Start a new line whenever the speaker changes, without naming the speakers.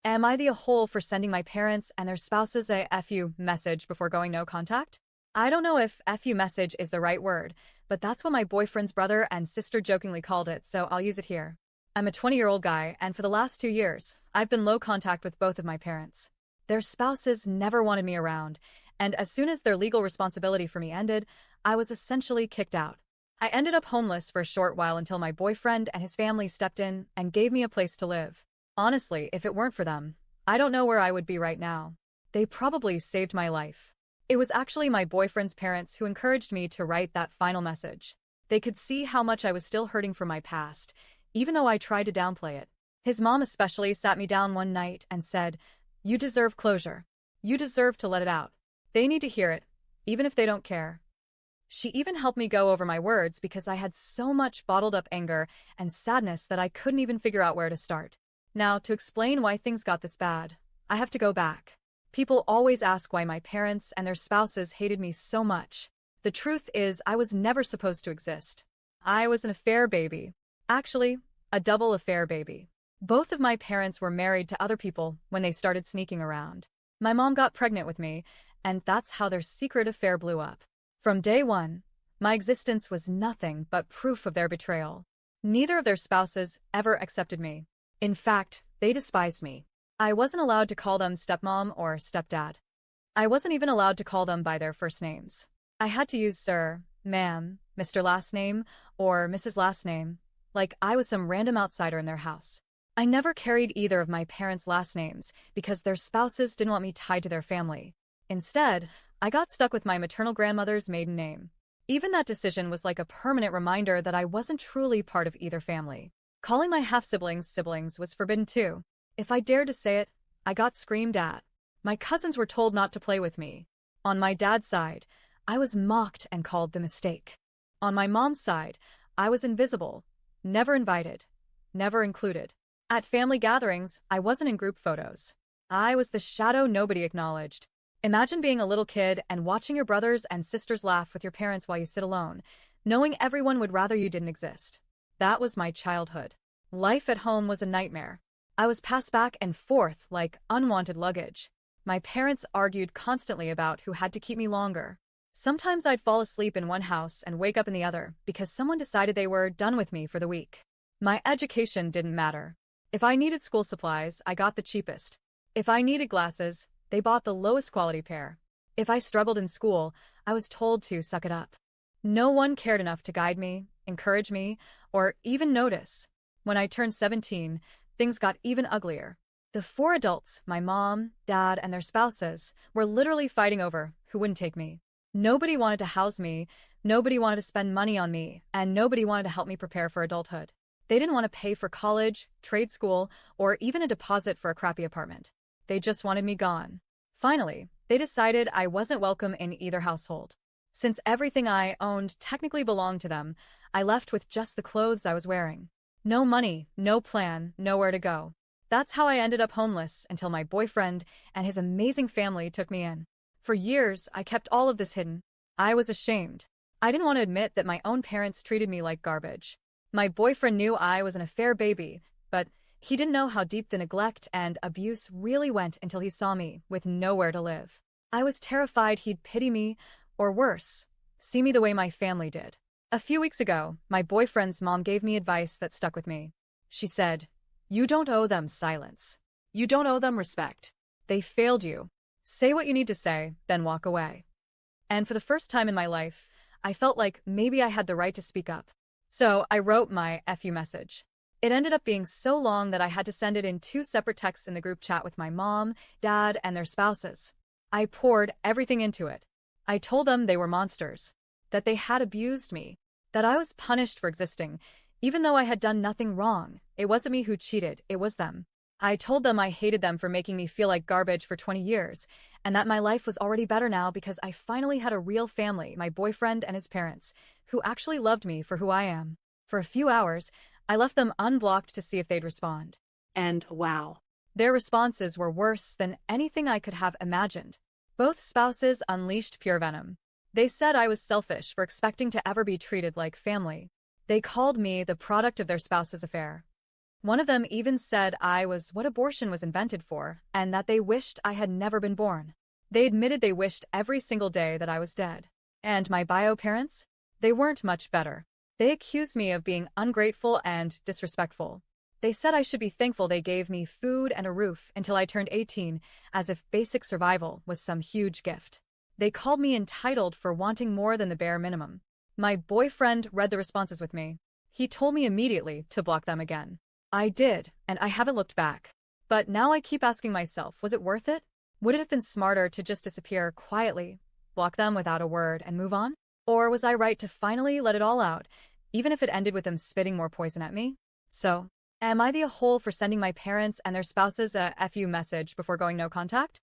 Am I the a-hole for sending my parents and their spouses a "F you" message before going no contact? I don't know if "F you" message is the right word, but that's what my boyfriend's brother and sister jokingly called it, so I'll use it here. I'm a 20-year-old guy, and for the last 2 years, I've been low contact with both of my parents. Their spouses never wanted me around, and as soon as their legal responsibility for me ended, I was essentially kicked out. I ended up homeless for a short while until my boyfriend and his family stepped in and gave me a place to live. Honestly, if it weren't for them, I don't know where I would be right now. They probably saved my life. It was actually my boyfriend's parents who encouraged me to write that final message. They could see how much I was still hurting from my past, even though I tried to downplay it. His mom especially sat me down one night and said, "You deserve closure. You deserve to let it out. They need to hear it, even if they don't care." She even helped me go over my words because I had so much bottled up anger and sadness that I couldn't even figure out where to start. Now, to explain why things got this bad, I have to go back. People always ask why my parents and their spouses hated me so much. The truth is, I was never supposed to exist. I was an affair baby. Actually, a double affair baby. Both of my parents were married to other people when they started sneaking around. My mom got pregnant with me, and that's how their secret affair blew up. From day one, my existence was nothing but proof of their betrayal. Neither of their spouses ever accepted me. In fact, they despised me. I wasn't allowed to call them stepmom or stepdad. I wasn't even allowed to call them by their first names. I had to use sir, ma'am, Mr. last name, or Mrs. last name, like I was some random outsider in their house. I never carried either of my parents' last names because their spouses didn't want me tied to their family. Instead, I got stuck with my maternal grandmother's maiden name. Even that decision was like a permanent reminder that I wasn't truly part of either family. Calling my half-siblings siblings was forbidden too. If I dared to say it, I got screamed at. My cousins were told not to play with me. On my dad's side, I was mocked and called the mistake. On my mom's side, I was invisible, never invited, never included. At family gatherings, I wasn't in group photos. I was the shadow nobody acknowledged. Imagine being a little kid and watching your brothers and sisters laugh with your parents while you sit alone, knowing everyone would rather you didn't exist. That was my childhood. Life at home was a nightmare. I was passed back and forth like unwanted luggage. My parents argued constantly about who had to keep me longer. Sometimes I'd fall asleep in one house and wake up in the other because someone decided they were done with me for the week. My education didn't matter. If I needed school supplies, I got the cheapest. If I needed glasses, they bought the lowest quality pair. If I struggled in school, I was told to suck it up. No one cared enough to guide me, encourage me, or even notice. When I turned 17, things got even uglier. The four adults, my mom, dad, and their spouses, were literally fighting over who wouldn't take me. Nobody wanted to house me, nobody wanted to spend money on me, and nobody wanted to help me prepare for adulthood. They didn't want to pay for college, trade school, or even a deposit for a crappy apartment. They just wanted me gone. Finally, they decided I wasn't welcome in either household. Since everything I owned technically belonged to them, I left with just the clothes I was wearing. No money, no plan, nowhere to go. That's how I ended up homeless until my boyfriend and his amazing family took me in. For years, I kept all of this hidden. I was ashamed. I didn't want to admit that my own parents treated me like garbage. My boyfriend knew I was an affair baby, but he didn't know how deep the neglect and abuse really went until he saw me with nowhere to live. I was terrified he'd pity me, or worse, see me the way my family did. A few weeks ago, my boyfriend's mom gave me advice that stuck with me. She said, "You don't owe them silence. You don't owe them respect. They failed you. Say what you need to say, then walk away." And for the first time in my life, I felt like maybe I had the right to speak up. So I wrote my "F you" message. It ended up being so long that I had to send it in 2 separate texts in the group chat with my mom, dad, and their spouses. I poured everything into it. I told them they were monsters, that they had abused me, that I was punished for existing, even though I had done nothing wrong. It wasn't me who cheated, it was them. I told them I hated them for making me feel like garbage for 20 years, and that my life was already better now because I finally had a real family, my boyfriend and his parents, who actually loved me for who I am. For a few hours, I left them unblocked to see if they'd respond. And wow. Their responses were worse than anything I could have imagined. Both spouses unleashed pure venom. They said I was selfish for expecting to ever be treated like family. They called me the product of their spouse's affair. One of them even said I was what abortion was invented for, and that they wished I had never been born. They admitted they wished every single day that I was dead. And my bio parents? They weren't much better. They accused me of being ungrateful and disrespectful. They said I should be thankful they gave me food and a roof until I turned 18, as if basic survival was some huge gift. They called me entitled for wanting more than the bare minimum. My boyfriend read the responses with me. He told me immediately to block them again. I did, and I haven't looked back. But now I keep asking myself, was it worth it? Would it have been smarter to just disappear quietly, block them without a word, and move on? Or was I right to finally let it all out, even if it ended with them spitting more poison at me? So, am I the a-hole for sending my parents and their spouses a FU message before going no contact?